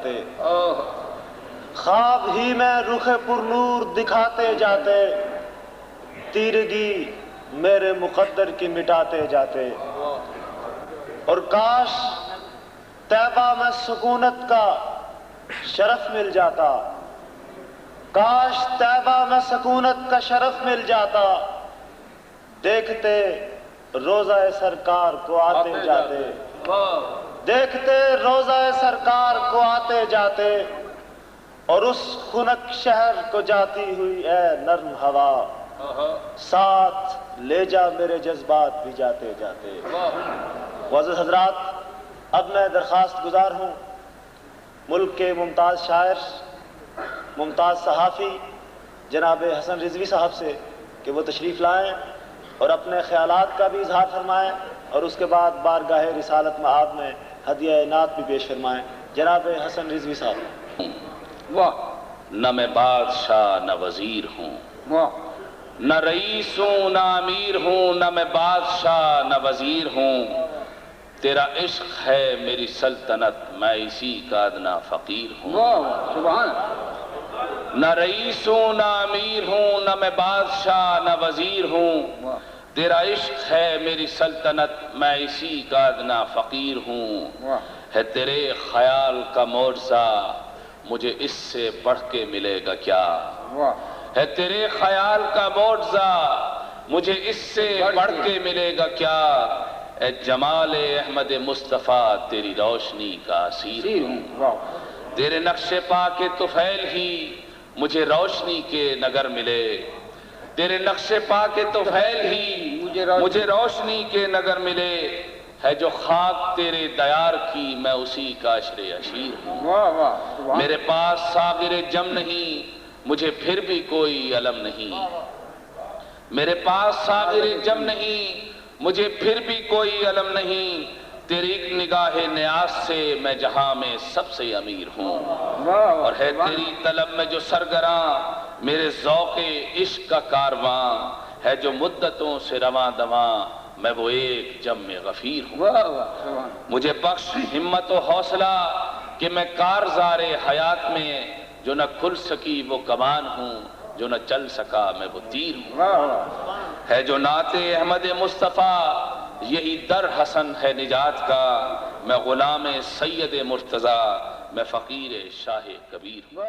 جاتے، خواب ہی میں رخ پر نور دکھاتے جاتے، تیرگی میرے مقدر کی مٹاتے جاتے۔ اور کاش طیبہ میں سکونت کا شرف مل جاتا، کاش طیبہ میں سکونت کا شرف مل جاتا، دیکھتے روضہ سرکار کو آتے جاتے، دیکھتے روضہ سرکار کو آتے جاتے، اور اس خنک شہر کو جاتی ہوئی اے نرم ہوا، ساتھ لے جا میرے جذبات بھی جاتے جاتے۔ معزز حضرات، اب میں درخواست گزار ہوں ملک کے ممتاز شاعر، ممتاز صحافی جناب حسن رضوی صاحب سے کہ وہ تشریف لائیں اور اپنے خیالات کا بھی اظہار فرمائیں، اور اس کے بعد بارگاہ رسالت مآب میں ہدیہ عنایت بھی پیش فرمائیں۔ جناب حسن رضوی صاحب۔ واہ، نہ میں بادشاہ نہ وزیر ہوں، نہ رئیس ہوں نہ امیر ہوں، نہ میں بادشاہ نہ وزیر ہوں، تیرا عشق ہے میری سلطنت، میں اسی کا ادنا فقیر ہوں۔ سبحان۔ نہ رئیس ہوں نہ امیر ہوں، نہ میں بادشاہ نہ وزیر ہوں، تیرا عشق ہے میری سلطنت، میں اسی کا ادنا فقیر ہوں۔ ہے تیرے خیال کا معجزہ، مجھے اس سے بڑھ کے ملے گا کیا؟ ہے تیرے خیال کا معجزہ، مجھے اس سے بڑھ کے ملے گا کیا؟ اے جمال احمد مصطفیٰ، تیری روشنی کا اسیر ہوں۔ تیرے نقش پا کے طفیل ہی مجھے روشنی کے نگر ملے، تیرے نقش پا کے طفیل ہی مجھے روشنی کے نگر ملے، ہے جو خاک تیرے دیار کی میں اسی کا عشر اشیر ہوں۔ میرے پاس ساغر جم نہیں، مجھے پھر بھی کوئی علم نہیں، میرے پاس ساغر جم نہیں، مجھے پھر بھی کوئی علم نہیں، تیری ایک نگاہ نیاز سے میں جہاں میں سب سے امیر ہوں۔ اور ہے تیری طلب میں جو سرگراں، میرے ذوق عشق کا کارواں، ہے جو مدتوں سے رواں دواں، میں وہ ایک جم میں غفیر ہوں۔ مجھے بخش ہمت و حوصلہ کہ میں کارزار حیات میں جو نہ کھل سکی وہ کمان ہوں، جو نہ چل سکا میں وہ تیر ہوں۔ ہے جو نعت احمد مصطفیٰ، یہی در حسن ہے نجات کا، میں غلام سید مرتضیٰ، میں فقیر شاہ کبیر ہوں۔